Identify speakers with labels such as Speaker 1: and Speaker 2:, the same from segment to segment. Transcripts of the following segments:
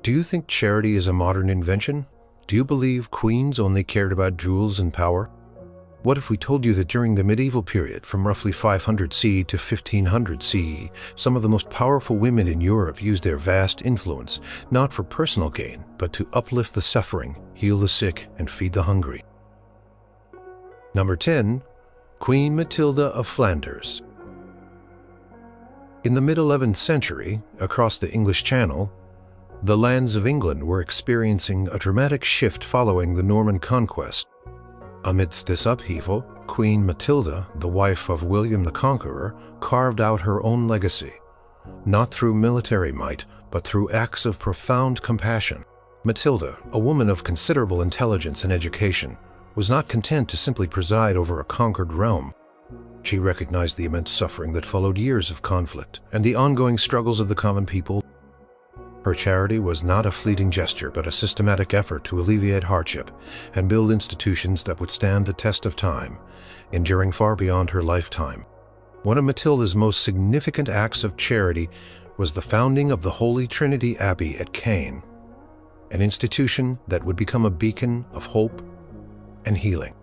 Speaker 1: Do you think charity is a modern invention? Do you believe queens only cared about jewels and power? What if we told you that during the medieval period, from roughly 500 CE to 1500 CE, some of the most powerful women in Europe used their vast influence, not for personal gain, but to uplift the suffering, heal the sick, and feed the hungry? Number 10. Queen Matilda of Flanders. In the mid-11th century, across the English Channel, the lands of England were experiencing a dramatic shift following the Norman conquest. Amidst this upheaval, Queen Matilda, the wife of William the Conqueror, carved out her own legacy, not through military might, but through acts of profound compassion. Matilda, a woman of considerable intelligence and education, was not content to simply preside over a conquered realm. She recognized the immense suffering that followed years of conflict and the ongoing struggles of the common people. Her charity was not a fleeting gesture, but a systematic effort to alleviate hardship and build institutions that would stand the test of time, enduring far beyond her lifetime. One of Matilda's most significant acts of charity was the founding of the Holy Trinity Abbey at Caen, an institution that would become a beacon of hope and healing.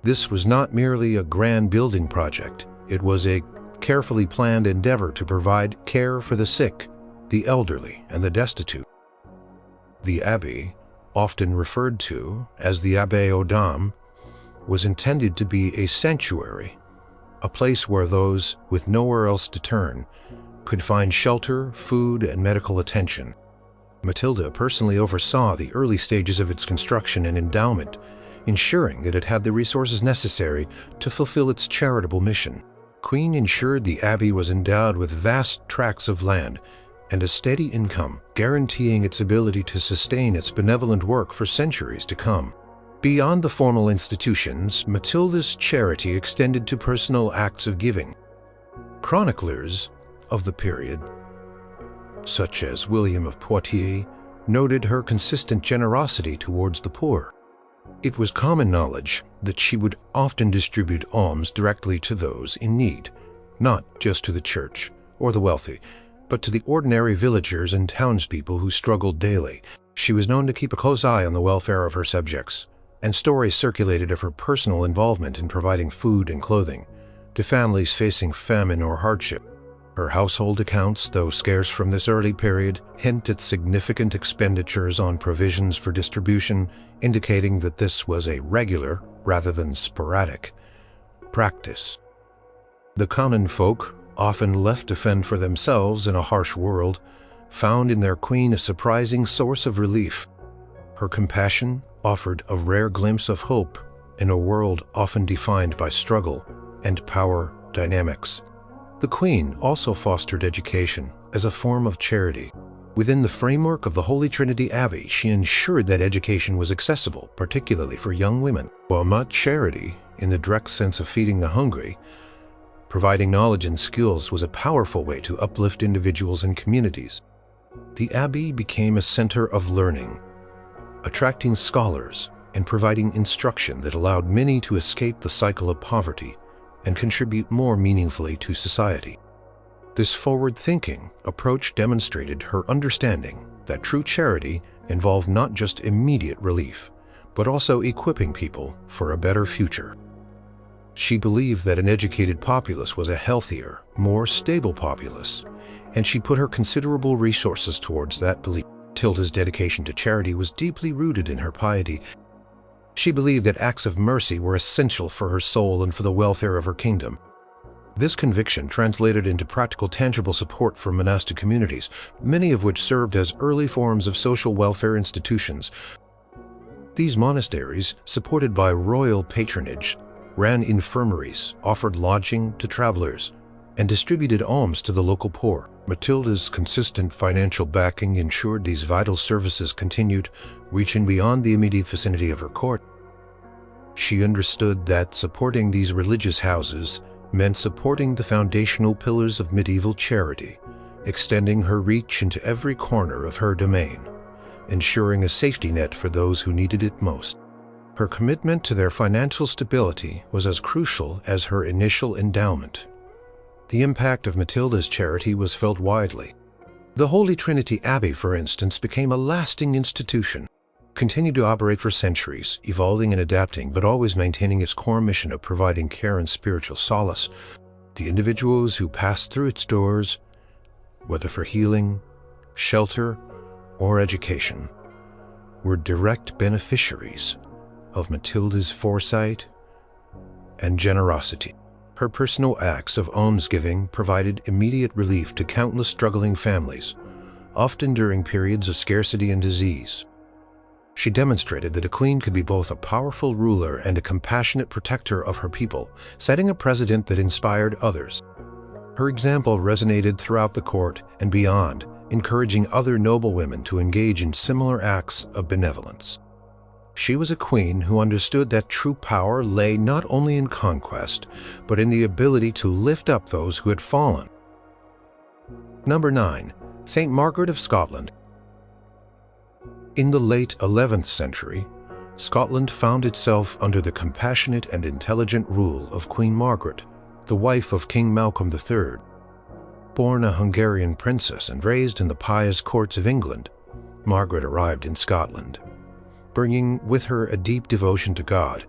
Speaker 1: This was not merely a grand building project. It was a carefully planned endeavor to provide care for the sick, the elderly, and the destitute. The abbey, often referred to as the Abbey aux Dames, was intended to be a sanctuary, a place where those with nowhere else to turn could find shelter, food, and medical attention. Matilda personally oversaw the early stages of its construction and endowment, ensuring that it had the resources necessary to fulfill its charitable mission. Queen ensured the abbey was endowed with vast tracts of land and a steady income, guaranteeing its ability to sustain its benevolent work for centuries to come. Beyond the formal institutions, Matilda's charity extended to personal acts of giving. Chroniclers of the period, such as William of Poitiers, noted her consistent generosity towards the poor. It was common knowledge that she would often distribute alms directly to those in need, not just to the church or the wealthy, but to the ordinary villagers and townspeople who struggled daily. She was known to keep a close eye on the welfare of her subjects, and stories circulated of her personal involvement in providing food and clothing to families facing famine or hardship. Her household accounts, though scarce from this early period, hint at significant expenditures on provisions for distribution, indicating that this was a regular, rather than sporadic, practice. The common folk, often left to fend for themselves in a harsh world, found in their queen a surprising source of relief. Her compassion offered a rare glimpse of hope in a world often defined by struggle and power dynamics. The queen also fostered education as a form of charity. Within the framework of the Holy Trinity Abbey, she ensured that education was accessible, particularly for young women. While not charity in the direct sense of feeding the hungry, providing knowledge and skills was a powerful way to uplift individuals and communities. The Abbey became a center of learning, attracting scholars and providing instruction that allowed many to escape the cycle of poverty and contribute more meaningfully to society. This forward-thinking approach demonstrated her understanding that true charity involved not just immediate relief, but also equipping people for a better future. She believed that an educated populace was a healthier, more stable populace, and she put her considerable resources towards that belief. Matilda's dedication to charity was deeply rooted in her piety. She believed that acts of mercy were essential for her soul and for the welfare of her kingdom. This conviction translated into practical, tangible support for monastic communities, many of which served as early forms of social welfare institutions. These monasteries, supported by royal patronage, ran infirmaries, offered lodging to travelers, and distributed alms to the local poor. Matilda's consistent financial backing ensured these vital services continued, reaching beyond the immediate vicinity of her court. She understood that supporting these religious houses meant supporting the foundational pillars of medieval charity, extending her reach into every corner of her domain, ensuring a safety net for those who needed it most. Her commitment to their financial stability was as crucial as her initial endowment. The impact of Matilda's charity was felt widely. The Holy Trinity Abbey, for instance, became a lasting institution, continued to operate for centuries, evolving and adapting, but always maintaining its core mission of providing care and spiritual solace. The individuals who passed through its doors, whether for healing, shelter, or education, were direct beneficiaries of Matilda's foresight and generosity. Her personal acts of almsgiving provided immediate relief to countless struggling families, often during periods of scarcity and disease. She demonstrated that a queen could be both a powerful ruler and a compassionate protector of her people, setting a precedent that inspired others. Her example resonated throughout the court and beyond, encouraging other noblewomen to engage in similar acts of benevolence. She was a queen who understood that true power lay not only in conquest, but in the ability to lift up those who had fallen. Number 9. Saint Margaret of Scotland. In the late 11th century, Scotland found itself under the compassionate and intelligent rule of Queen Margaret, the wife of King Malcolm III. Born a Hungarian princess and raised in the pious courts of England, Margaret arrived in Scotland, bringing with her a deep devotion to God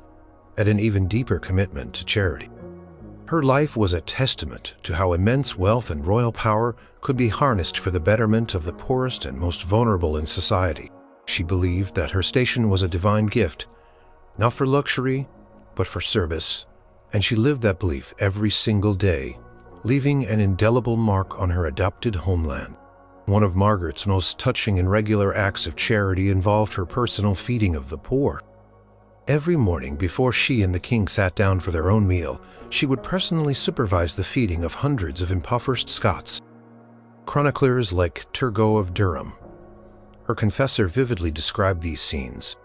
Speaker 1: and an even deeper commitment to charity. Her life was a testament to how immense wealth and royal power could be harnessed for the betterment of the poorest and most vulnerable in society. She believed that her station was a divine gift, not for luxury, but for service, and she lived that belief every single day, leaving an indelible mark on her adopted homeland. One of Margaret's most touching and regular acts of charity involved her personal feeding of the poor. Every morning before she and the king sat down for their own meal, she would personally supervise the feeding of hundreds of impoverished Scots. Chroniclers like Turgot of Durham, her confessor, vividly described these scenes.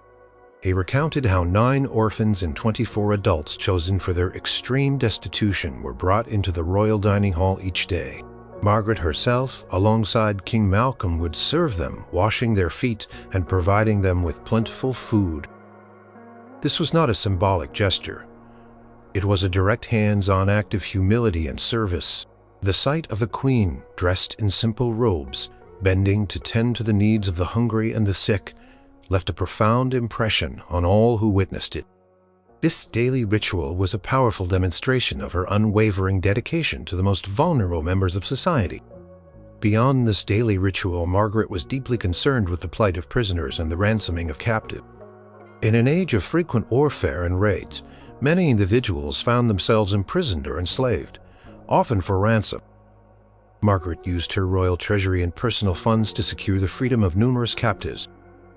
Speaker 1: He recounted how 9 orphans and 24 adults chosen for their extreme destitution were brought into the royal dining hall each day. Margaret herself, alongside King Malcolm, would serve them, washing their feet and providing them with plentiful food. This was not a symbolic gesture. It was a direct hands-on act of humility and service. The sight of the Queen, dressed in simple robes, bending to tend to the needs of the hungry and the sick, left a profound impression on all who witnessed it. This daily ritual was a powerful demonstration of her unwavering dedication to the most vulnerable members of society. Beyond this daily ritual, Margaret was deeply concerned with the plight of prisoners and the ransoming of captives. In an age of frequent warfare and raids, many individuals found themselves imprisoned or enslaved, often for ransom. Margaret used her royal treasury and personal funds to secure the freedom of numerous captives.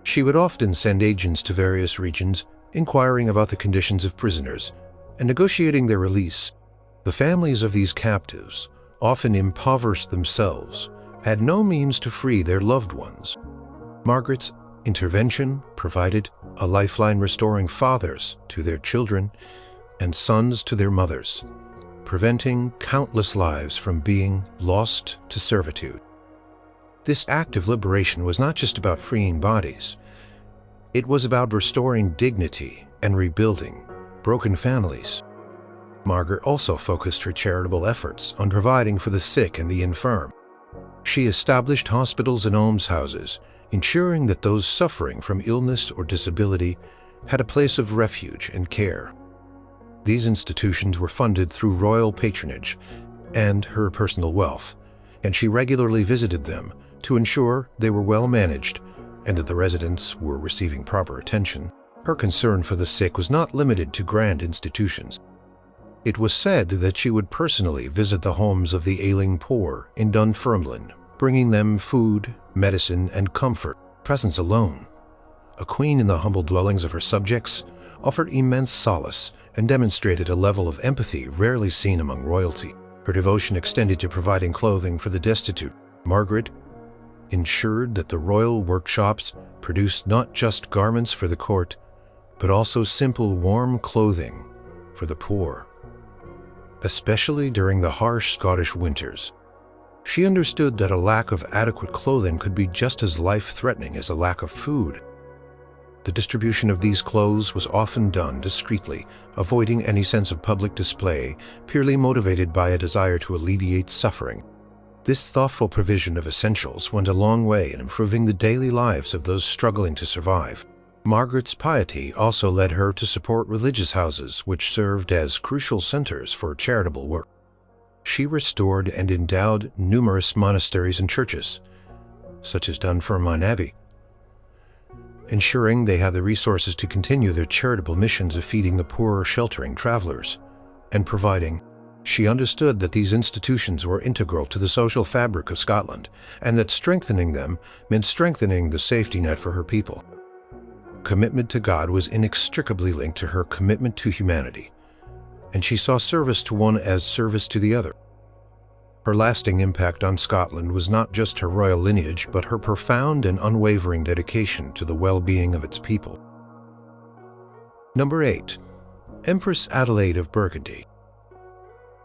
Speaker 1: She would often send agents to various regions, inquiring about the conditions of prisoners and negotiating their release. The families of these captives, often impoverished themselves, had no means to free their loved ones. Margaret's intervention provided a lifeline, restoring fathers to their children and sons to their mothers, preventing countless lives from being lost to servitude. This act of liberation was not just about freeing bodies. It was about restoring dignity and rebuilding broken families. Margaret also focused her charitable efforts on providing for the sick and the infirm. She established hospitals and almshouses, ensuring that those suffering from illness or disability had a place of refuge and care. These institutions were funded through royal patronage and her personal wealth, and she regularly visited them to ensure they were well managed and that the residents were receiving proper attention. Her concern for the sick was not limited to grand institutions. It was said that she would personally visit the homes of the ailing poor in Dunfermline, bringing them food, medicine, and comfort. Presence alone, a queen in the humble dwellings of her subjects, offered immense solace and demonstrated a level of empathy rarely seen among royalty. Her devotion extended to providing clothing for the destitute. Margaret ensured that the royal workshops produced not just garments for the court, but also simple, warm clothing for the poor, especially during the harsh Scottish winters. She understood that a lack of adequate clothing could be just as life-threatening as a lack of food. The distribution of these clothes was often done discreetly, avoiding any sense of public display, purely motivated by a desire to alleviate suffering. This thoughtful provision of essentials went a long way in improving the daily lives of those struggling to survive. Margaret's piety also led her to support religious houses which served as crucial centers for charitable work. She restored and endowed numerous monasteries and churches, such as Dunfermline Abbey, ensuring they had the resources to continue their charitable missions of feeding the poor or sheltering travelers, and providing. She understood that these institutions were integral to the social fabric of Scotland, and that strengthening them meant strengthening the safety net for her people. Commitment to God was inextricably linked to her commitment to humanity, and she saw service to one as service to the other. Her lasting impact on Scotland was not just her royal lineage, but her profound and unwavering dedication to the well-being of its people. Number 8. Empress Adelaide of Burgundy.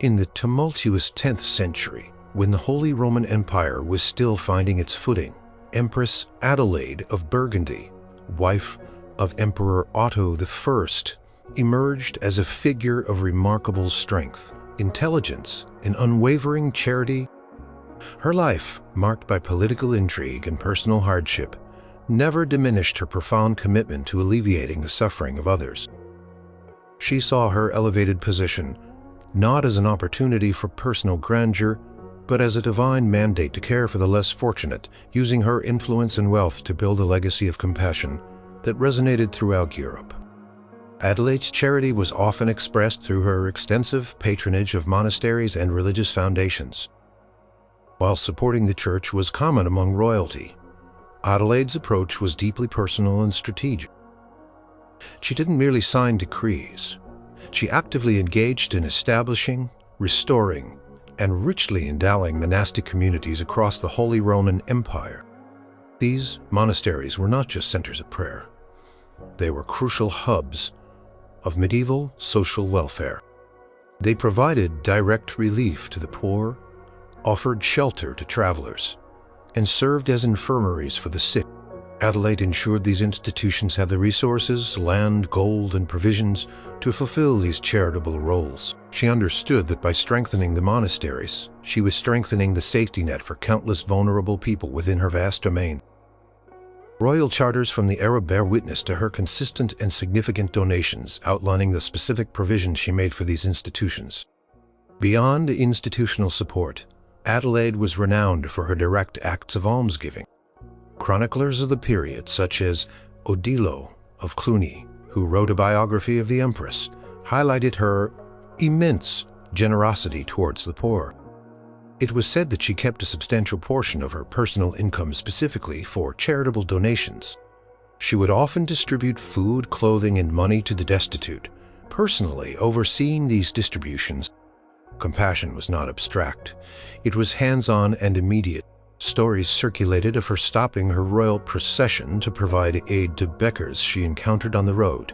Speaker 1: In the tumultuous 10th century, when the Holy Roman Empire was still finding its footing, Empress Adelaide of Burgundy, wife of Emperor Otto I, emerged as a figure of remarkable strength, intelligence, and unwavering charity. Her life, marked by political intrigue and personal hardship, never diminished her profound commitment to alleviating the suffering of others. She saw her elevated position not as an opportunity for personal grandeur, but as a divine mandate to care for the less fortunate, using her influence and wealth to build a legacy of compassion that resonated throughout Europe. Adelaide's charity was often expressed through her extensive patronage of monasteries and religious foundations. While supporting the church was common among royalty, Adelaide's approach was deeply personal and strategic. She didn't merely sign decrees. She actively engaged in establishing, restoring, and richly endowing monastic communities across the Holy Roman Empire. These monasteries were not just centers of prayer. They were crucial hubs of medieval social welfare. They provided direct relief to the poor, offered shelter to travelers, and served as infirmaries for the sick. Adelaide ensured these institutions had the resources, land, gold, and provisions to fulfill these charitable roles. She understood that by strengthening the monasteries, she was strengthening the safety net for countless vulnerable people within her vast domain. Royal charters from the era bear witness to her consistent and significant donations, outlining the specific provisions she made for these institutions. Beyond institutional support, Adelaide was renowned for her direct acts of almsgiving. Chroniclers of the period, such as Odilo of Cluny, who wrote a biography of the Empress, highlighted her immense generosity towards the poor. It was said that she kept a substantial portion of her personal income specifically for charitable donations. She would often distribute food, clothing, and money to the destitute, personally overseeing these distributions. Compassion was not abstract. It was hands-on and immediate. Stories circulated of her stopping her royal procession to provide aid to beggars she encountered on the road,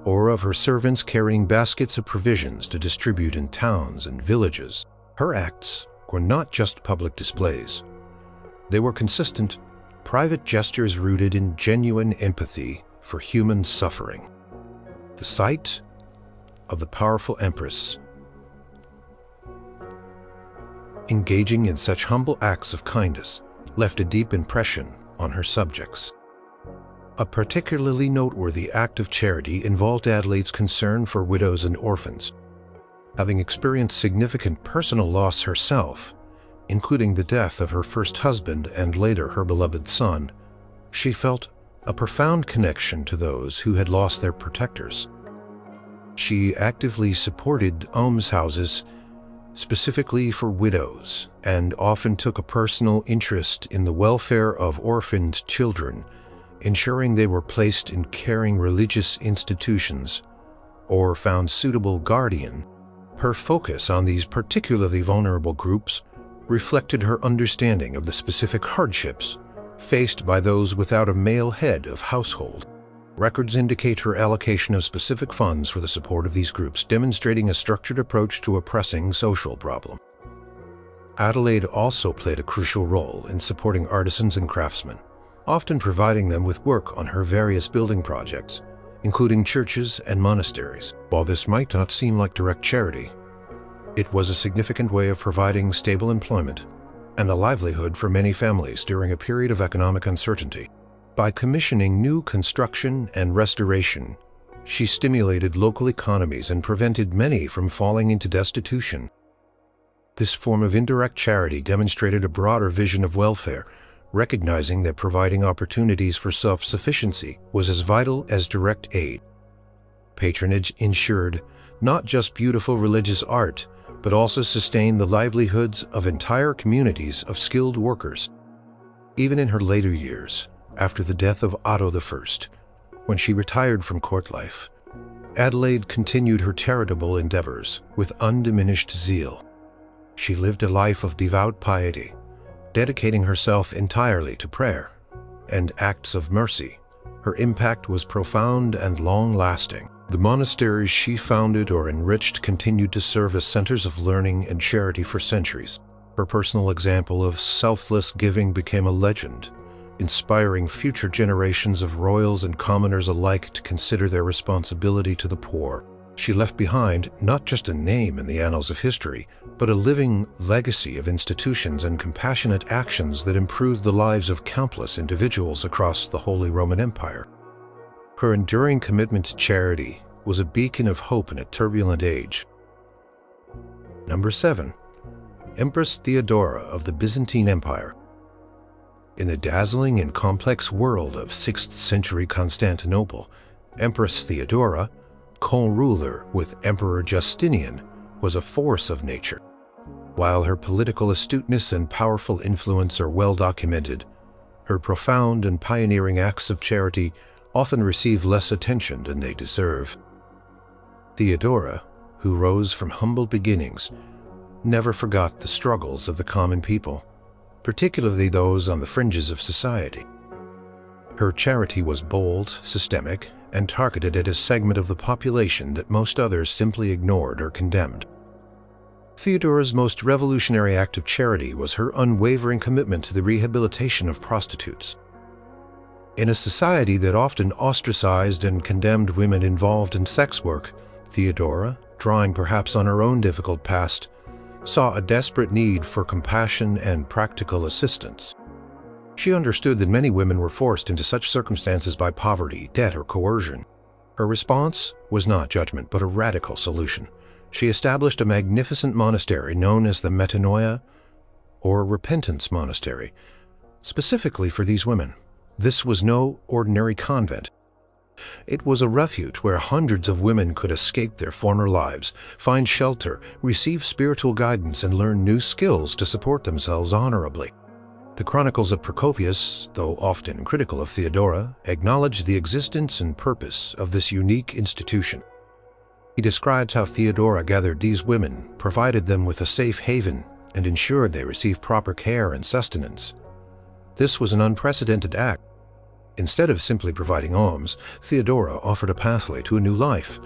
Speaker 1: or of her servants carrying baskets of provisions to distribute in towns and villages. Her acts were not just public displays. They were consistent, private gestures rooted in genuine empathy for human suffering. The sight of the powerful Empress engaging in such humble acts of kindness left a deep impression on her subjects. A particularly noteworthy act of charity involved Adelaide's concern for widows and orphans. Having experienced significant personal loss herself, including the death of her first husband and later her beloved son, she felt a profound connection to those who had lost their protectors. She actively supported almshouses specifically for widows, and often took a personal interest in the welfare of orphaned children, ensuring they were placed in caring religious institutions or found suitable guardian. Her focus on these particularly vulnerable groups reflected her understanding of the specific hardships faced by those without a male head of household. Records indicate her allocation of specific funds for the support of these groups, demonstrating a structured approach to a pressing social problem. Adelaide also played a crucial role in supporting artisans and craftsmen, often providing them with work on her various building projects, including churches and monasteries. While this might not seem like direct charity, it was a significant way of providing stable employment and a livelihood for many families during a period of economic uncertainty. By commissioning new construction and restoration, she stimulated local economies and prevented many from falling into destitution. This form of indirect charity demonstrated a broader vision of welfare, recognizing that providing opportunities for self-sufficiency was as vital as direct aid. Patronage ensured not just beautiful religious art, but also sustained the livelihoods of entire communities of skilled workers. Even in her later years, after the death of Otto I, when she retired from court life, Adelaide continued her charitable endeavors with undiminished zeal. She lived a life of devout piety, dedicating herself entirely to prayer and acts of mercy. Her impact was profound and long-lasting. The monasteries she founded or enriched continued to serve as centers of learning and charity for centuries. Her personal example of selfless giving became a legend, inspiring future generations of royals and commoners alike to consider their responsibility to the poor. She left behind not just a name in the annals of history, but a living legacy of institutions and compassionate actions that improved the lives of countless individuals across the Holy Roman Empire. Her enduring commitment to charity was a beacon of hope in a turbulent age. Number 7. Empress Theodora of the Byzantine Empire. In the dazzling and complex world of 6th century Constantinople, Empress Theodora, co-ruler with Emperor Justinian, was a force of nature. While her political astuteness and powerful influence are well documented, her profound and pioneering acts of charity often receive less attention than they deserve. Theodora, who rose from humble beginnings, never forgot the struggles of the common people, particularly those on the fringes of society. Her charity was bold, systemic, and targeted at a segment of the population that most others simply ignored or condemned. Theodora's most revolutionary act of charity was her unwavering commitment to the rehabilitation of prostitutes. In a society that often ostracized and condemned women involved in sex work, Theodora, drawing perhaps on her own difficult past, saw a desperate need for compassion and practical assistance. She understood that many women were forced into such circumstances by poverty, debt, or coercion. Her response was not judgment, but a radical solution. She established a magnificent monastery known as the Metanoia, or Repentance Monastery, specifically for these women. This was no ordinary convent. It was a refuge where hundreds of women could escape their former lives, find shelter, receive spiritual guidance, and learn new skills to support themselves honorably. The chronicles of Procopius, though often critical of Theodora, acknowledge the existence and purpose of this unique institution. He describes how Theodora gathered these women, provided them with a safe haven, and ensured they received proper care and sustenance. This was an unprecedented act. Instead of simply providing alms, Theodora offered a pathway to a new life,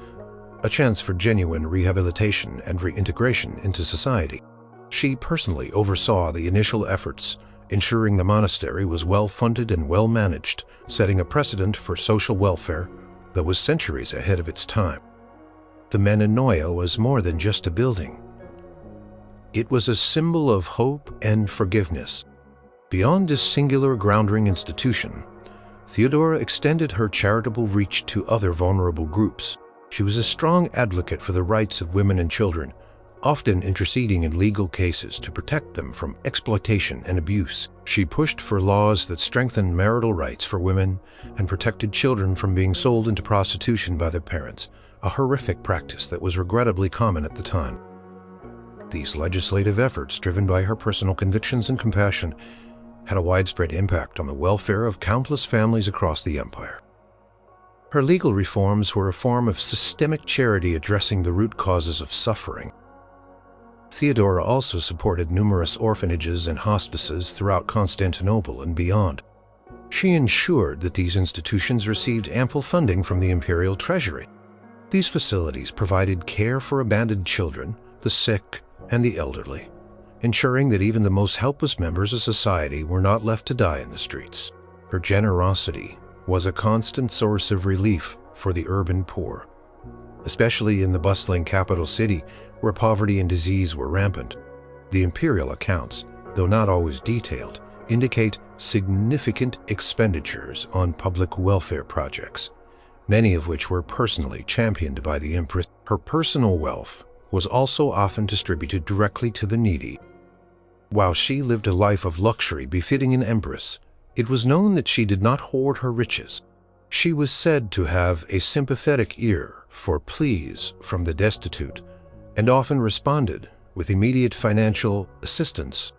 Speaker 1: a chance for genuine rehabilitation and reintegration into society. She personally oversaw the initial efforts, ensuring the monastery was well-funded and well-managed, setting a precedent for social welfare that was centuries ahead of its time. The Metanoia was more than just a building. It was a symbol of hope and forgiveness. Beyond this singular grounding institution, Theodora extended her charitable reach to other vulnerable groups. She was a strong advocate for the rights of women and children, often interceding in legal cases to protect them from exploitation and abuse. She pushed for laws that strengthened marital rights for women and protected children from being sold into prostitution by their parents, a horrific practice that was regrettably common at the time. These legislative efforts, driven by her personal convictions and compassion, had a widespread impact on the welfare of countless families across the empire. Her legal reforms were a form of systemic charity addressing the root causes of suffering. Theodora also supported numerous orphanages and hospices throughout Constantinople and beyond. She ensured that these institutions received ample funding from the imperial treasury. These facilities provided care for abandoned children, the sick, and the elderly, ensuring that even the most helpless members of society were not left to die in the streets. Her generosity was a constant source of relief for the urban poor, especially in the bustling capital city where poverty and disease were rampant. The imperial accounts, though not always detailed, indicate significant expenditures on public welfare projects, many of which were personally championed by the Empress. Her personal wealth was also often distributed directly to the needy. While she lived a life of luxury befitting an empress, it was known that she did not hoard her riches. She was said to have a sympathetic ear for pleas from the destitute and often responded with immediate financial assistance.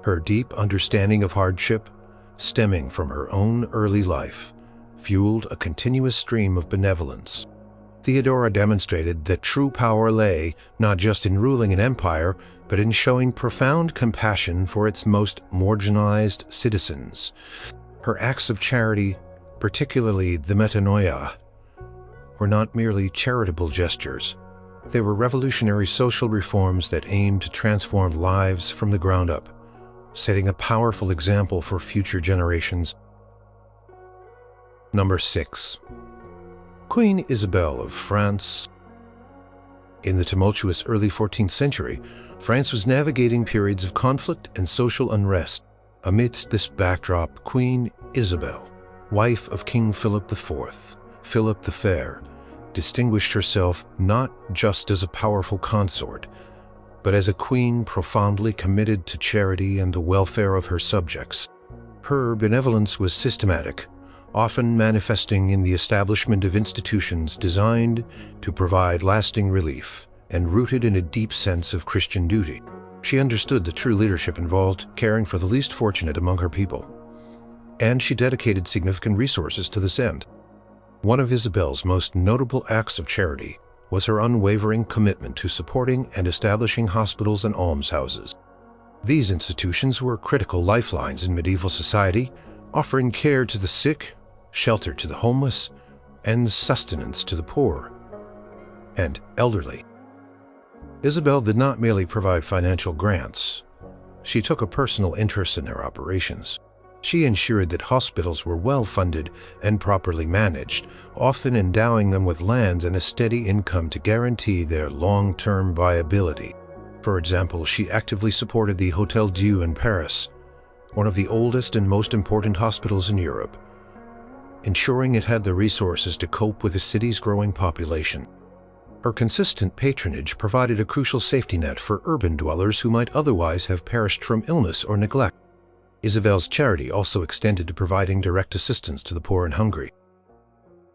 Speaker 1: Her deep understanding of hardship, stemming from her own early life, fueled a continuous stream of benevolence. Theodora demonstrated that true power lay not just in ruling an empire, but in showing profound compassion for its most marginalized citizens. Her acts of charity, particularly the metanoia, were not merely charitable gestures. They were revolutionary social reforms that aimed to transform lives from the ground up, setting a powerful example for future generations. Number 6. Queen Isabel of France. In the tumultuous early 14th century, France was navigating periods of conflict and social unrest. Amidst this backdrop, Queen Isabel, wife of King Philip IV, Philip the Fair, distinguished herself not just as a powerful consort, but as a queen profoundly committed to charity and the welfare of her subjects. Her benevolence was systematic, often manifesting in the establishment of institutions designed to provide lasting relief and rooted in a deep sense of Christian duty. She understood that true leadership involved caring for the least fortunate among her people, and she dedicated significant resources to this end. One of Isabel's most notable acts of charity was her unwavering commitment to supporting and establishing hospitals and almshouses. These institutions were critical lifelines in medieval society, offering care to the sick, shelter to the homeless, and sustenance to the poor and elderly. Isabel did not merely provide financial grants. She took a personal interest in their operations. She ensured that hospitals were well funded and properly managed, often endowing them with lands and a steady income to guarantee their long-term viability. For example, she actively supported the Hôtel Dieu in Paris, one of the oldest and most important hospitals in Europe, ensuring it had the resources to cope with the city's growing population. Her consistent patronage provided a crucial safety net for urban dwellers who might otherwise have perished from illness or neglect. Isabel's charity also extended to providing direct assistance to the poor and hungry.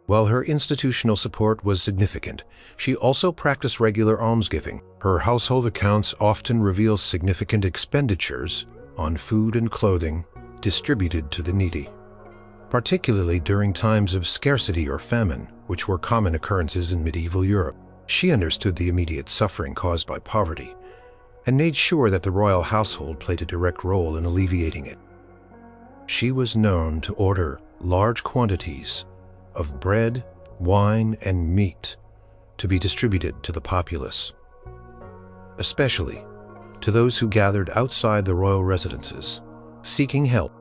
Speaker 1: While her institutional support was significant, she also practiced regular almsgiving. Her household accounts often reveal significant expenditures on food and clothing distributed to the needy, particularly during times of scarcity or famine, which were common occurrences in medieval Europe. She understood the immediate suffering caused by poverty and made sure that the royal household played a direct role in alleviating it. She was known to order large quantities of bread, wine, and meat to be distributed to the populace, especially to those who gathered outside the royal residences, seeking help.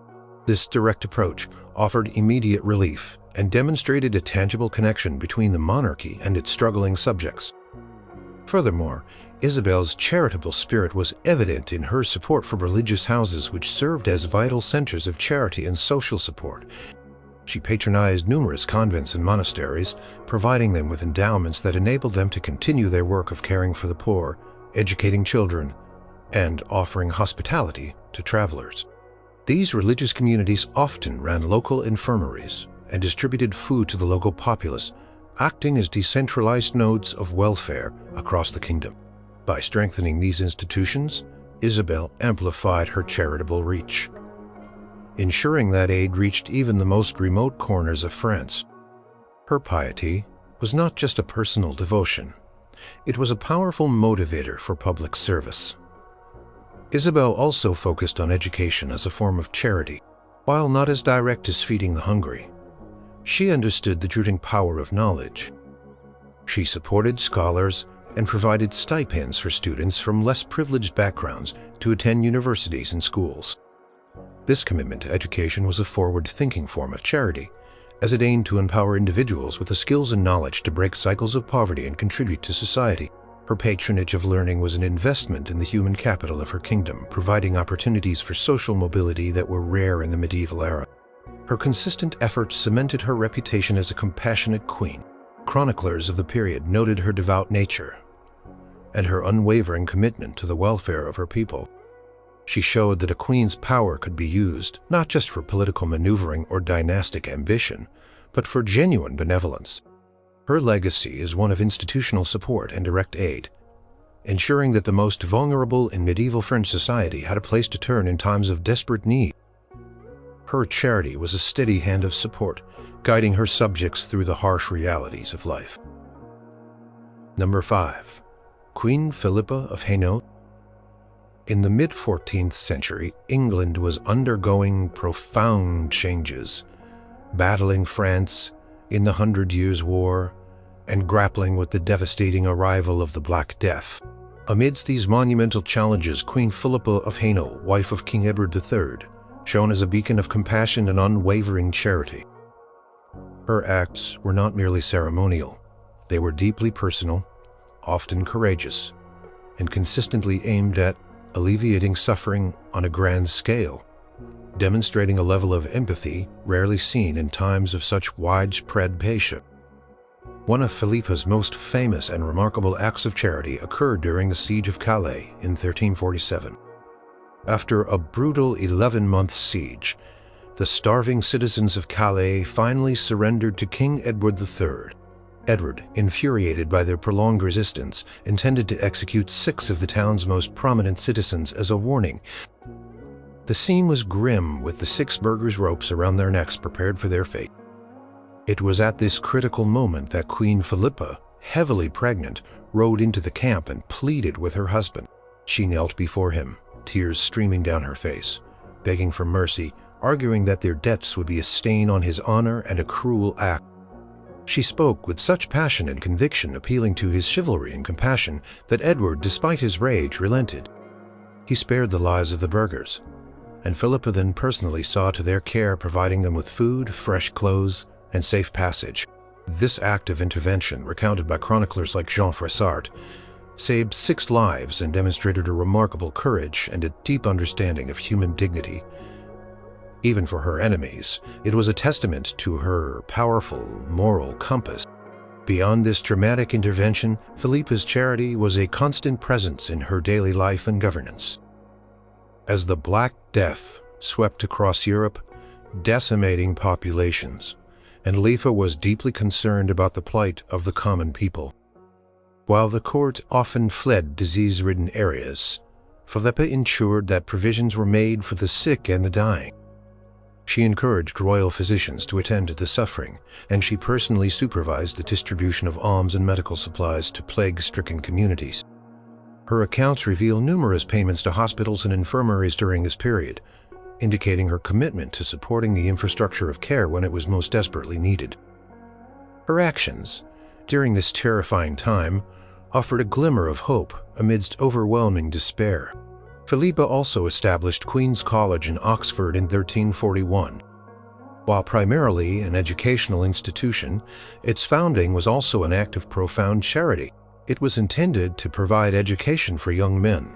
Speaker 1: This direct approach offered immediate relief and demonstrated a tangible connection between the monarchy and its struggling subjects. Furthermore, Isabel's charitable spirit was evident in her support for religious houses, which served as vital centers of charity and social support. She patronized numerous convents and monasteries, providing them with endowments that enabled them to continue their work of caring for the poor, educating children, and offering hospitality to travelers. These religious communities often ran local infirmaries and distributed food to the local populace, acting as decentralized nodes of welfare across the kingdom. By strengthening these institutions, Isabel amplified her charitable reach, ensuring that aid reached even the most remote corners of France. Her piety was not just a personal devotion, it was a powerful motivator for public service. Isabel also focused on education as a form of charity. While not as direct as feeding the hungry, she understood the rooting power of knowledge. She supported scholars and provided stipends for students from less privileged backgrounds to attend universities and schools. This commitment to education was a forward-thinking form of charity, as it aimed to empower individuals with the skills and knowledge to break cycles of poverty and contribute to society. Her patronage of learning was an investment in the human capital of her kingdom, providing opportunities for social mobility that were rare in the medieval era. Her consistent efforts cemented her reputation as a compassionate queen. Chroniclers of the period noted her devout nature and her unwavering commitment to the welfare of her people. She showed that a queen's power could be used not just for political maneuvering or dynastic ambition, but for genuine benevolence. Her legacy is one of institutional support and direct aid, ensuring that the most vulnerable in medieval French society had a place to turn in times of desperate need. Her charity was a steady hand of support, guiding her subjects through the harsh realities of life. Number 5. Queen Philippa of Hainaut. In the mid-14th century, England was undergoing profound changes, battling France in the 100 Years' War and grappling with the devastating arrival of the Black Death. Amidst these monumental challenges, Queen Philippa of Hainaut, wife of King Edward III, shone as a beacon of compassion and unwavering charity. Her acts were not merely ceremonial. They were deeply personal, often courageous, and consistently aimed at alleviating suffering on a grand scale, demonstrating a level of empathy rarely seen in times of such widespread passion. One of Philippa's most famous and remarkable acts of charity occurred during the Siege of Calais in 1347. After a brutal 11-month siege, the starving citizens of Calais finally surrendered to King Edward III. Edward, infuriated by their prolonged resistance, intended to execute 6 of the town's most prominent citizens as a warning. The scene was grim, with the 6 burghers' ropes around their necks, prepared for their fate. It was at this critical moment that Queen Philippa, heavily pregnant, rode into the camp and pleaded with her husband. She knelt before him, tears streaming down her face, begging for mercy, arguing that their deaths would be a stain on his honor and a cruel act. She spoke with such passion and conviction, appealing to his chivalry and compassion, that Edward, despite his rage, relented. He spared the lives of the burghers, and Philippa then personally saw to their care, providing them with food, fresh clothes, and safe passage. This act of intervention, recounted by chroniclers like Jean Froissart, saved 6 lives and demonstrated a remarkable courage and a deep understanding of human dignity. Even for her enemies, it was a testament to her powerful moral compass. Beyond this dramatic intervention, Philippa's charity was a constant presence in her daily life and governance. As the Black Death swept across Europe, decimating populations, and Philippa was deeply concerned about the plight of the common people. While the court often fled disease-ridden areas, Philippa ensured that provisions were made for the sick and the dying. She encouraged royal physicians to attend to the suffering, and she personally supervised the distribution of alms and medical supplies to plague-stricken communities. Her accounts reveal numerous payments to hospitals and infirmaries during this period, indicating her commitment to supporting the infrastructure of care when it was most desperately needed. Her actions, during this terrifying time, offered a glimmer of hope amidst overwhelming despair. Philippa also established Queen's College in Oxford in 1341. While primarily an educational institution, its founding was also an act of profound charity. It was intended to provide education for young men,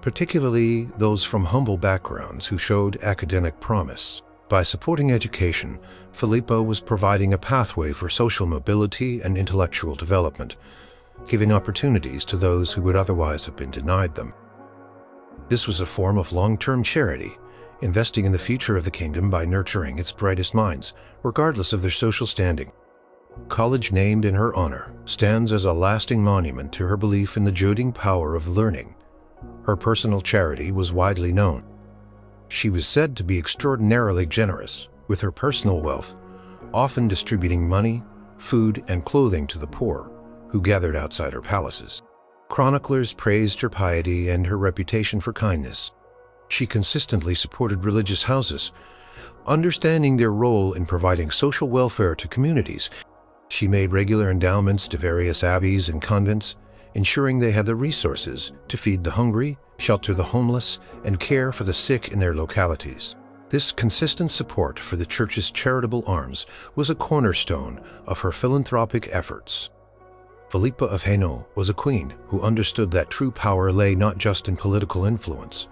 Speaker 1: particularly those from humble backgrounds who showed academic promise. By supporting education, Philippa was providing a pathway for social mobility and intellectual development, giving opportunities to those who would otherwise have been denied them. This was a form of long-term charity, investing in the future of the kingdom by nurturing its brightest minds, regardless of their social standing. College named in her honor stands as a lasting monument to her belief in the goading power of learning. Her personal charity was widely known. She was said to be extraordinarily generous with her personal wealth, often distributing money, food, and clothing to the poor who gathered outside her palaces. Chroniclers praised her piety and her reputation for kindness. She consistently supported religious houses, understanding their role in providing social welfare to communities. She made regular endowments to various abbeys and convents, ensuring they had the resources to feed the hungry, shelter the homeless, and care for the sick in their localities. This consistent support for the Church's charitable arms was a cornerstone of her philanthropic efforts. Philippa of Hainault was a queen who understood that true power lay not just in political influence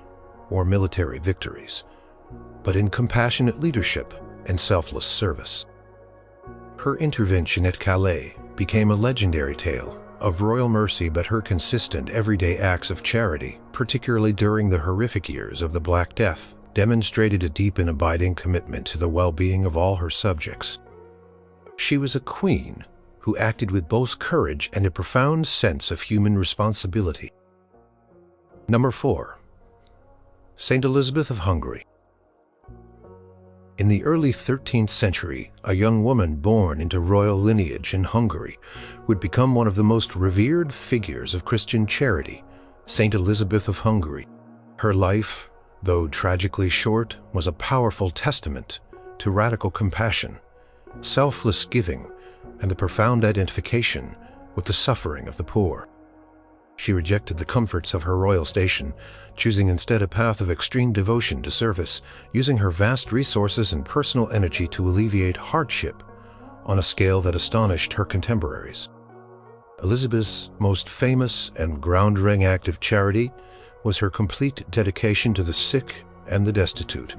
Speaker 1: or military victories, but in compassionate leadership and selfless service. Her intervention at Calais became a legendary tale of royal mercy, but her consistent everyday acts of charity, particularly during the horrific years of the Black Death, demonstrated a deep and abiding commitment to the well-being of all her subjects. She was a queen who acted with both courage and a profound sense of human responsibility. Number 4. Saint Elizabeth of Hungary. In the early 13th century, a young woman born into royal lineage in Hungary would become one of the most revered figures of Christian charity, Saint Elizabeth of Hungary. Her life, though tragically short, was a powerful testament to radical compassion, selfless giving, and a profound identification with the suffering of the poor. She rejected the comforts of her royal station, choosing instead a path of extreme devotion to service, using her vast resources and personal energy to alleviate hardship on a scale that astonished her contemporaries. Elizabeth's most famous and groundbreaking act of charity was her complete dedication to the sick and the destitute,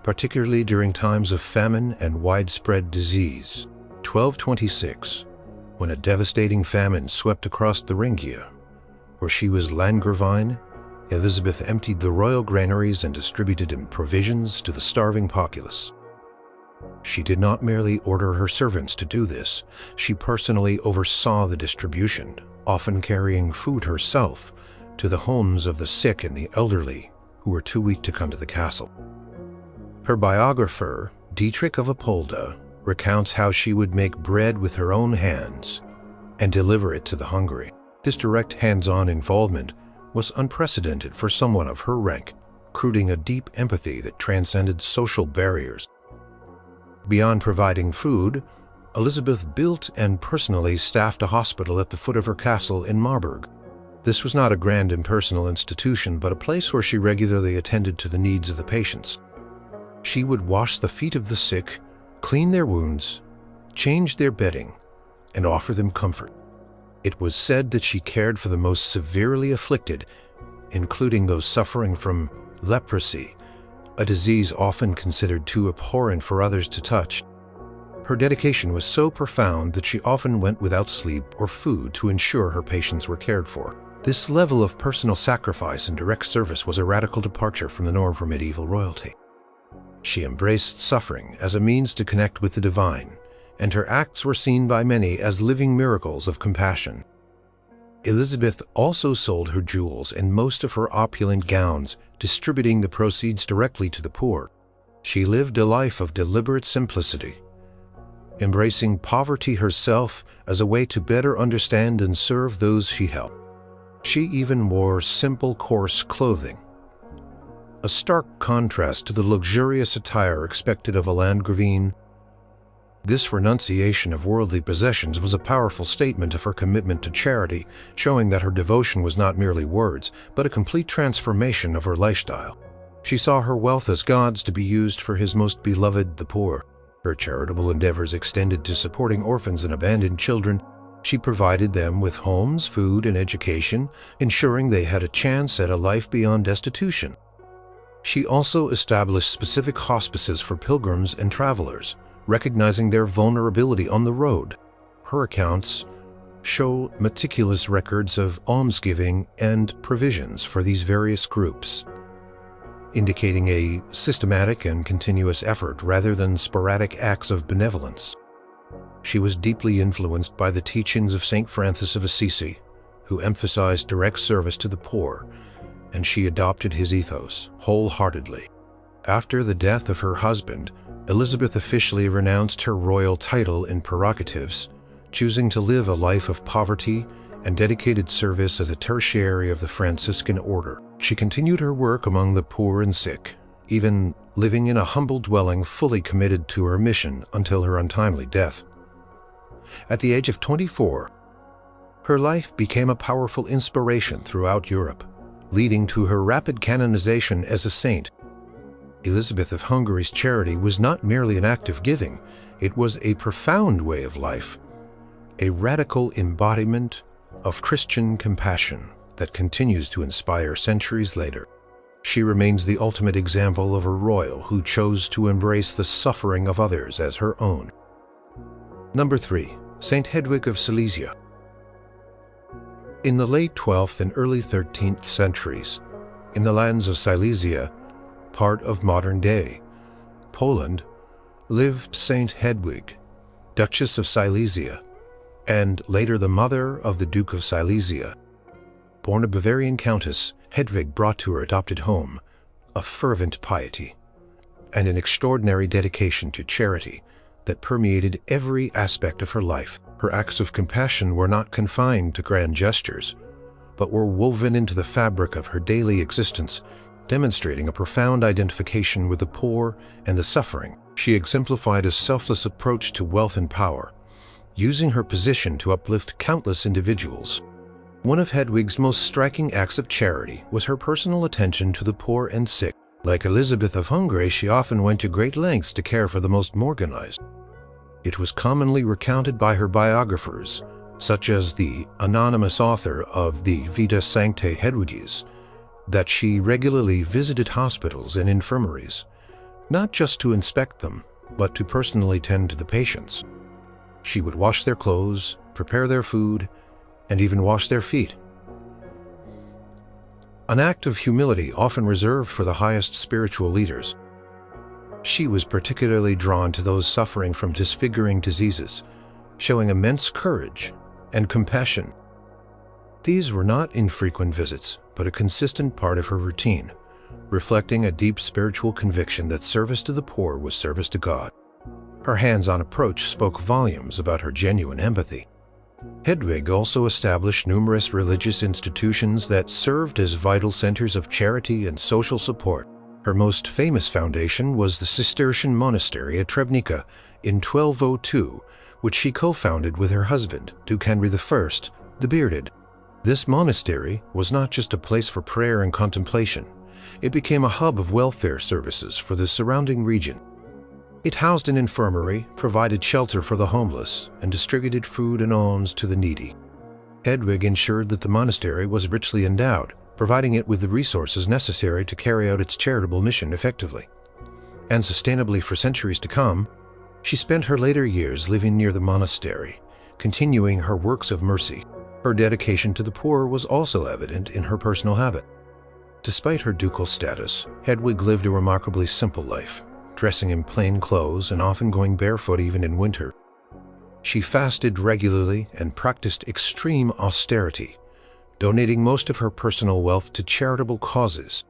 Speaker 1: particularly during times of famine and widespread disease. 1226, when a devastating famine swept across Thuringia, where she was Landgravine, Elizabeth emptied the royal granaries and distributed provisions to the starving populace. She did not merely order her servants to do this, she personally oversaw the distribution, often carrying food herself to the homes of the sick and the elderly who were too weak to come to the castle. Her biographer, Dietrich of Apolda, recounts how she would make bread with her own hands and deliver it to the hungry. This direct hands-on involvement was unprecedented for someone of her rank, recruiting a deep empathy that transcended social barriers. Beyond providing food, Elizabeth built and personally staffed a hospital at the foot of her castle in Marburg. This was not a grand impersonal institution, but a place where she regularly attended to the needs of the patients. She would wash the feet of the sick, clean their wounds, change their bedding, and offer them comfort. It was said that she cared for the most severely afflicted, including those suffering from leprosy, a disease often considered too abhorrent for others to touch. Her dedication was so profound that she often went without sleep or food to ensure her patients were cared for. This level of personal sacrifice and direct service was a radical departure from the norm for medieval royalty. She embraced suffering as a means to connect with the divine, and her acts were seen by many as living miracles of compassion. Elizabeth also sold her jewels and most of her opulent gowns, distributing the proceeds directly to the poor. She lived a life of deliberate simplicity, embracing poverty herself as a way to better understand and serve those she helped. She even wore simple, coarse clothing, a stark contrast to the luxurious attire expected of a Landgravine. This renunciation of worldly possessions was a powerful statement of her commitment to charity, showing that her devotion was not merely words, but a complete transformation of her lifestyle. She saw her wealth as God's to be used for His most beloved, the poor. Her charitable endeavors extended to supporting orphans and abandoned children. She provided them with homes, food, and education, ensuring they had a chance at a life beyond destitution. She also established specific hospices for pilgrims and travelers, recognizing their vulnerability on the road. Her accounts show meticulous records of almsgiving and provisions for these various groups, indicating a systematic and continuous effort rather than sporadic acts of benevolence. She was deeply influenced by the teachings of Saint Francis of Assisi, who emphasized direct service to the poor, and she adopted his ethos wholeheartedly. After the death of her husband, Elizabeth officially renounced her royal title and prerogatives, choosing to live a life of poverty and dedicated service as a tertiary of the Franciscan order. She continued her work among the poor and sick, even living in a humble dwelling fully committed to her mission until her untimely death. At the age of 24, her life became a powerful inspiration throughout Europe, leading to her rapid canonization as a saint. Elizabeth of Hungary's charity was not merely an act of giving, it was a profound way of life, a radical embodiment of Christian compassion that continues to inspire centuries later. She remains the ultimate example of a royal who chose to embrace the suffering of others as her own. Number 3. Saint Hedwig of Silesia. In the late 12th and early 13th centuries, in the lands of Silesia, part of modern-day Poland, lived Saint Hedwig, Duchess of Silesia, and later the mother of the Duke of Silesia. Born a Bavarian countess, Hedwig brought to her adopted home a fervent piety and an extraordinary dedication to charity that permeated every aspect of her life. Her acts of compassion were not confined to grand gestures, but were woven into the fabric of her daily existence, demonstrating a profound identification with the poor and the suffering. She exemplified a selfless approach to wealth and power, using her position to uplift countless individuals. One of Hedwig's most striking acts of charity was her personal attention to the poor and sick. Like Elizabeth of Hungary, she often went to great lengths to care for the most marginalized. It was commonly recounted by her biographers, such as the anonymous author of the Vita Sanctae Hedwigis, that she regularly visited hospitals and infirmaries, not just to inspect them, but to personally tend to the patients. She would wash their clothes, prepare their food, and even wash their feet. An act of humility often reserved for the highest spiritual leaders. She was particularly drawn to those suffering from disfiguring diseases, showing immense courage and compassion. These were not infrequent visits, but a consistent part of her routine, reflecting a deep spiritual conviction that service to the poor was service to God. Her hands-on approach spoke volumes about her genuine empathy. Hedwig also established numerous religious institutions that served as vital centers of charity and social support. Her most famous foundation was the Cistercian monastery at Trebnica in 1202, which she co-founded with her husband, Duke Henry I, the Bearded. This monastery was not just a place for prayer and contemplation. It became a hub of welfare services for the surrounding region. It housed an infirmary, provided shelter for the homeless, and distributed food and alms to the needy. Hedwig ensured that the monastery was richly endowed, providing it with the resources necessary to carry out its charitable mission effectively and sustainably for centuries to come. She spent her later years living near the monastery, continuing her works of mercy. Her dedication to the poor was also evident in her personal habit. Despite her ducal status, Hedwig lived a remarkably simple life, dressing in plain clothes and often going barefoot even in winter. She fasted regularly and practiced extreme austerity, donating most of her personal wealth to charitable causes.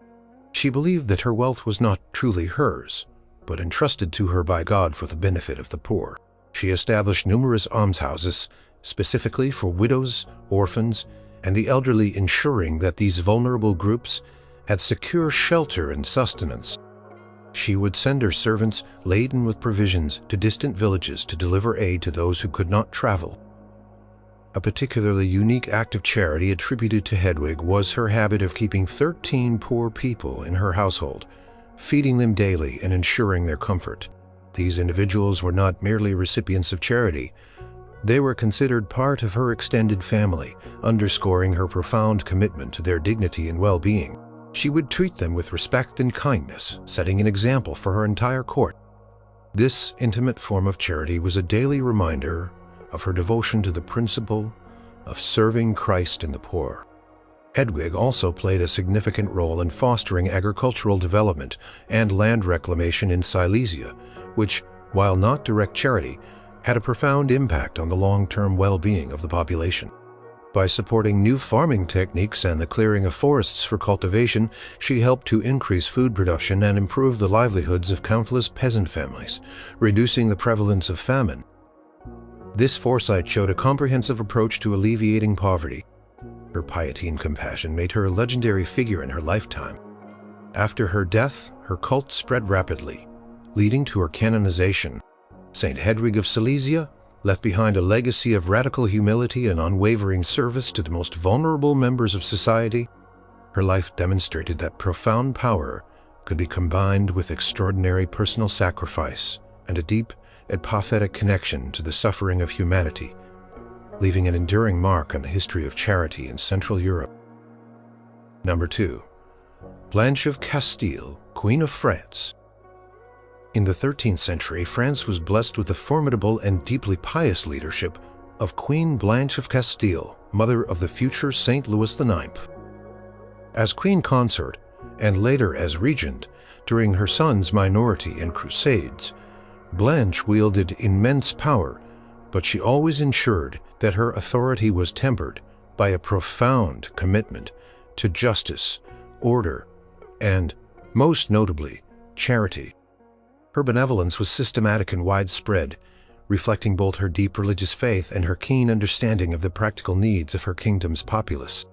Speaker 1: She believed that her wealth was not truly hers, but entrusted to her by God for the benefit of the poor. She established numerous almshouses, specifically for widows, orphans, and the elderly, ensuring that these vulnerable groups had secure shelter and sustenance. She would send her servants laden with provisions to distant villages to deliver aid to those who could not travel. A particularly unique act of charity attributed to Hedwig was her habit of keeping 13 poor people in her household, feeding them daily and ensuring their comfort. These individuals were not merely recipients of charity. They were considered part of her extended family, underscoring her profound commitment to their dignity and well-being. She would treat them with respect and kindness, setting an example for her entire court. This intimate form of charity was a daily reminder of her devotion to the principle of serving Christ and the poor. Hedwig also played a significant role in fostering agricultural development and land reclamation in Silesia, which, while not direct charity, had a profound impact on the long-term well-being of the population. By supporting new farming techniques and the clearing of forests for cultivation, she helped to increase food production and improve the livelihoods of countless peasant families, reducing the prevalence of famine. This foresight showed a comprehensive approach to alleviating poverty. Her piety and compassion made her a legendary figure in her lifetime. After her death, her cult spread rapidly, leading to her canonization. Saint Hedwig of Silesia left behind a legacy of radical humility and unwavering service to the most vulnerable members of society. Her life demonstrated that profound power could be combined with extraordinary personal sacrifice and a deep and prophetic connection to the suffering of humanity. leaving an enduring mark on the history of charity in Central Europe. Number 2. Blanche of Castile, Queen of France. In the 13th century, France was blessed with the formidable and deeply pious leadership of Queen Blanche of Castile, mother of the future Saint Louis IX. As queen consort, and later as regent, during her son's minority and crusades, Blanche wielded immense power, but she always ensured that her authority was tempered by a profound commitment to justice, order, and, most notably, charity. Her benevolence was systematic and widespread, reflecting both her deep religious faith and her keen understanding of the practical needs of her kingdom's populace.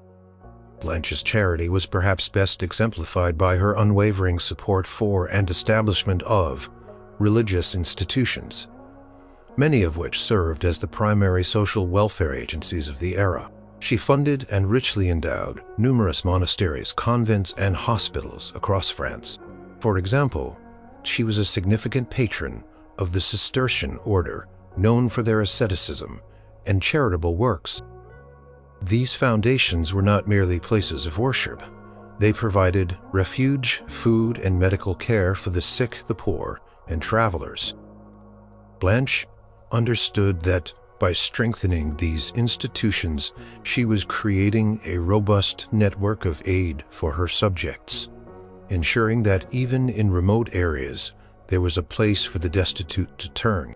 Speaker 1: Blanche's charity was perhaps best exemplified by her unwavering support for and establishment of religious institutions, many of which served as the primary social welfare agencies of the era. She funded and richly endowed numerous monasteries, convents, and hospitals across France. For example, she was a significant patron of the Cistercian order, known for their asceticism and charitable works. These foundations were not merely places of worship. They provided refuge, food, and medical care for the sick, the poor, and travelers. Blanche understood that by strengthening these institutions, she was creating a robust network of aid for her subjects, ensuring that even in remote areas, there was a place for the destitute to turn.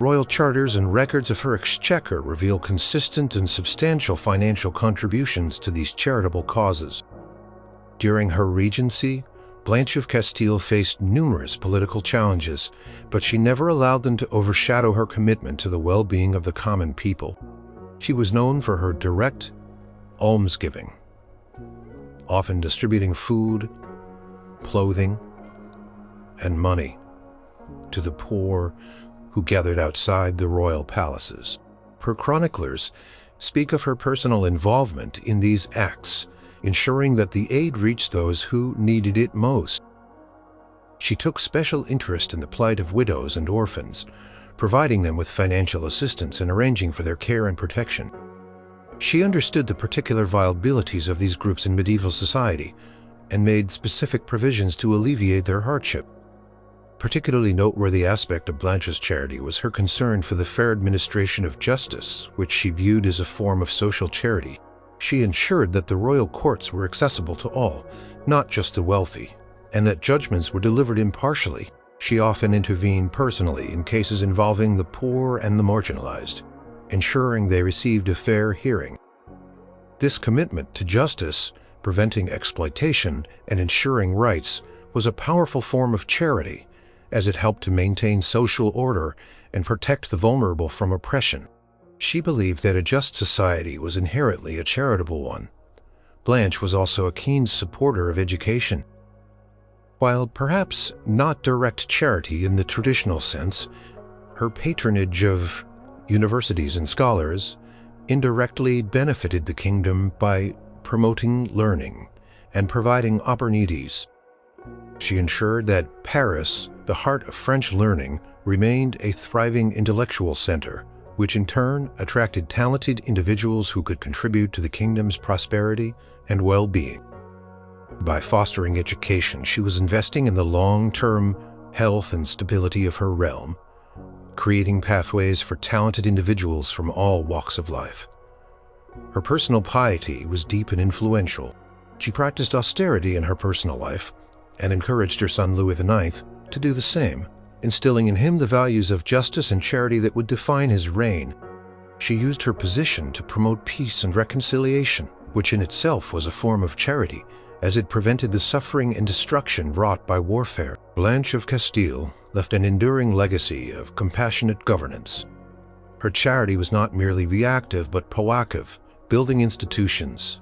Speaker 1: Royal charters and records of her exchequer reveal consistent and substantial financial contributions to these charitable causes. During her regency, Blanche of Castile faced numerous political challenges, but she never allowed them to overshadow her commitment to the well-being of the common people. She was known for her direct almsgiving, often distributing food, clothing, and money to the poor who gathered outside the royal palaces. Her chroniclers speak of her personal involvement in these acts, ensuring that the aid reached those who needed it most. She took special interest in the plight of widows and orphans, providing them with financial assistance and arranging for their care and protection. She understood the particular vulnerabilities of these groups in medieval society and made specific provisions to alleviate their hardship. Particularly noteworthy aspect of Blanche's charity was her concern for the fair administration of justice, which she viewed as a form of social charity. She ensured that the royal courts were accessible to all, not just the wealthy, and that judgments were delivered impartially. She often intervened personally in cases involving the poor and the marginalized, ensuring they received a fair hearing. This commitment to justice, preventing exploitation, and ensuring rights was a powerful form of charity, as it helped to maintain social order and protect the vulnerable from oppression. She believed that a just society was inherently a charitable one. Blanche was also a keen supporter of education. While perhaps not direct charity in the traditional sense, her patronage of universities and scholars indirectly benefited the kingdom by promoting learning and providing opportunities. She ensured that Paris, the heart of French learning, remained a thriving intellectual center, which in turn attracted talented individuals who could contribute to the kingdom's prosperity and well-being. By fostering education, she was investing in the long-term health and stability of her realm, creating pathways for talented individuals from all walks of life. Her personal piety was deep and influential. She practiced austerity in her personal life and encouraged her son Louis IX to do the same, instilling in him the values of justice and charity that would define his reign. She used her position to promote peace and reconciliation, which in itself was a form of charity, as it prevented the suffering and destruction wrought by warfare. Blanche of Castile left an enduring legacy of compassionate governance. Her charity was not merely reactive but proactive, building institutions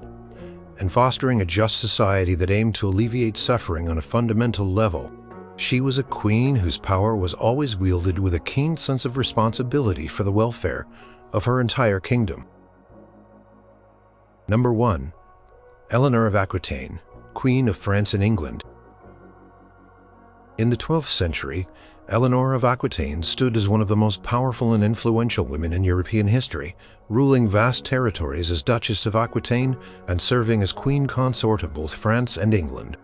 Speaker 1: and fostering a just society that aimed to alleviate suffering on a fundamental level. She was a queen whose power was always wielded with a keen sense of responsibility for the welfare of her entire kingdom. Number 1. Eleanor of Aquitaine, Queen of France and England. In the 12th century, Eleanor of Aquitaine stood as one of the most powerful and influential women in European history, ruling vast territories as Duchess of Aquitaine and serving as Queen Consort of both France and England.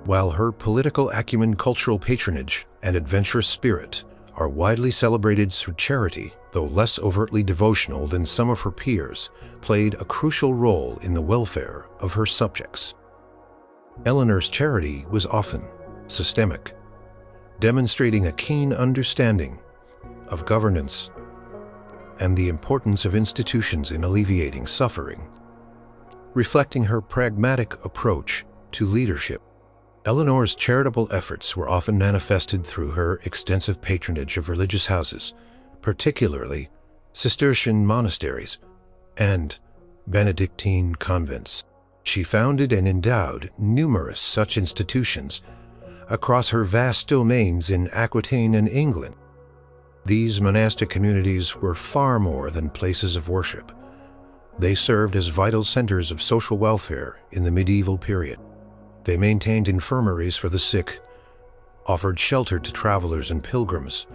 Speaker 1: While her political acumen, cultural patronage, and adventurous spirit are widely celebrated through charity, though less overtly devotional than some of her peers, played a crucial role in the welfare of her subjects. Eleanor's charity was often systemic, demonstrating a keen understanding of governance and the importance of institutions in alleviating suffering, reflecting her pragmatic approach to leadership. Eleanor's charitable efforts were often manifested through her extensive patronage of religious houses, particularly Cistercian monasteries and Benedictine convents. She founded and endowed numerous such institutions across her vast domains in Aquitaine and England. These monastic communities were far more than places of worship. They served as vital centers of social welfare in the medieval period. They maintained infirmaries for the sick, offered shelter to travelers and pilgrims,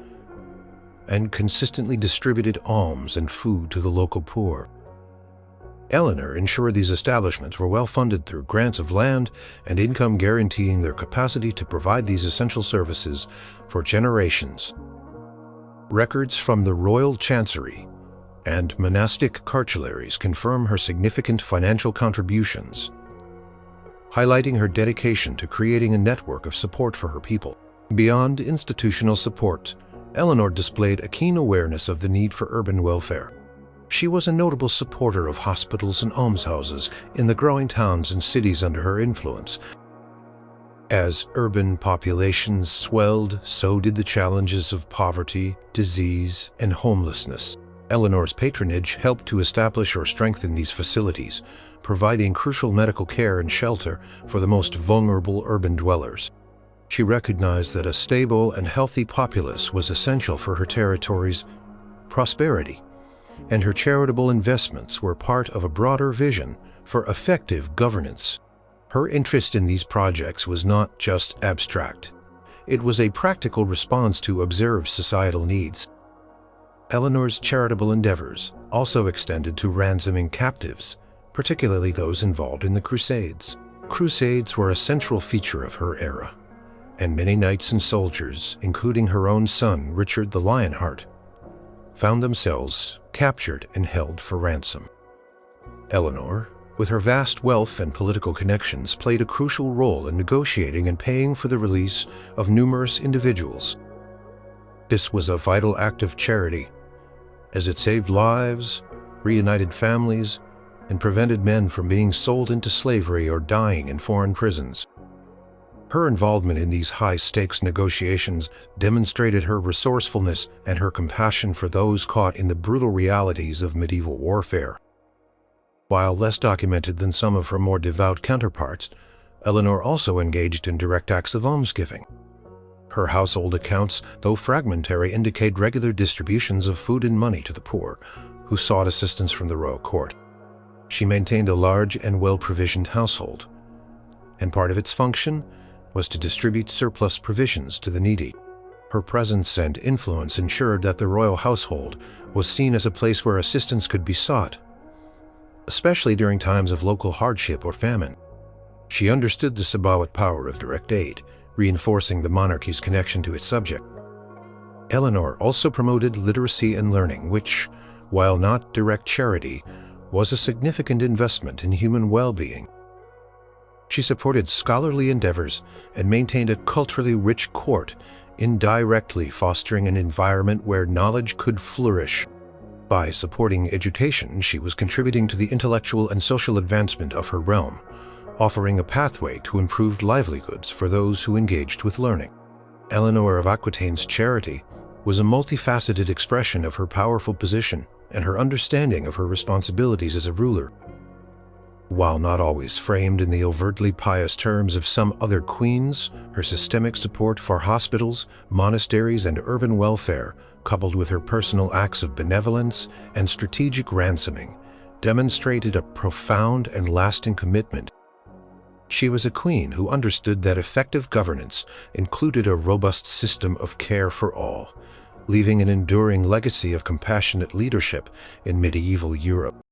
Speaker 1: and consistently distributed alms and food to the local poor. Eleanor ensured these establishments were well funded through grants of land and income, guaranteeing their capacity to provide these essential services for generations. Records from the royal chancery and monastic cartularies confirm her significant financial contributions, highlighting her dedication to creating a network of support for her people. Beyond institutional support, Eleanor displayed a keen awareness of the need for urban welfare. She was a notable supporter of hospitals and almshouses in the growing towns and cities under her influence. As urban populations swelled, so did the challenges of poverty, disease, and homelessness. Eleanor's patronage helped to establish or strengthen these facilities, providing crucial medical care and shelter for the most vulnerable urban dwellers. She recognized that a stable and healthy populace was essential for her territory's prosperity, and her charitable investments were part of a broader vision for effective governance. Her interest in these projects was not just abstract. It was a practical response to observed societal needs. Eleanor's charitable endeavors also extended to ransoming captives, particularly those involved in the Crusades. Crusades were a central feature of her era, and many knights and soldiers, including her own son, Richard the Lionheart, found themselves captured and held for ransom. Eleanor, with her vast wealth and political connections, played a crucial role in negotiating and paying for the release of numerous individuals. This was a vital act of charity, as it saved lives, reunited families, and prevented men from being sold into slavery or dying in foreign prisons. Her involvement in these high-stakes negotiations demonstrated her resourcefulness and her compassion for those caught in the brutal realities of medieval warfare. While less documented than some of her more devout counterparts, Eleanor also engaged in direct acts of almsgiving. Her household accounts, though fragmentary, indicate regular distributions of food and money to the poor, who sought assistance from the royal court. She maintained a large and well-provisioned household, and part of its function was to distribute surplus provisions to the needy. Her presence and influence ensured that the royal household was seen as a place where assistance could be sought, especially during times of local hardship or famine. She understood the symbolic power of direct aid, reinforcing the monarchy's connection to its subject. Eleanor also promoted literacy and learning, which, while not direct charity, was a significant investment in human well-being. She supported scholarly endeavors and maintained a culturally rich court, indirectly fostering an environment where knowledge could flourish. By supporting education, she was contributing to the intellectual and social advancement of her realm, offering a pathway to improved livelihoods for those who engaged with learning. Eleanor of Aquitaine's charity was a multifaceted expression of her powerful position and her understanding of her responsibilities as a ruler. While not always framed in the overtly pious terms of some other queens, her systemic support for hospitals, monasteries, and urban welfare, coupled with her personal acts of benevolence and strategic ransoming, demonstrated a profound and lasting commitment. She was a queen who understood that effective governance included a robust system of care for all, leaving an enduring legacy of compassionate leadership in medieval Europe.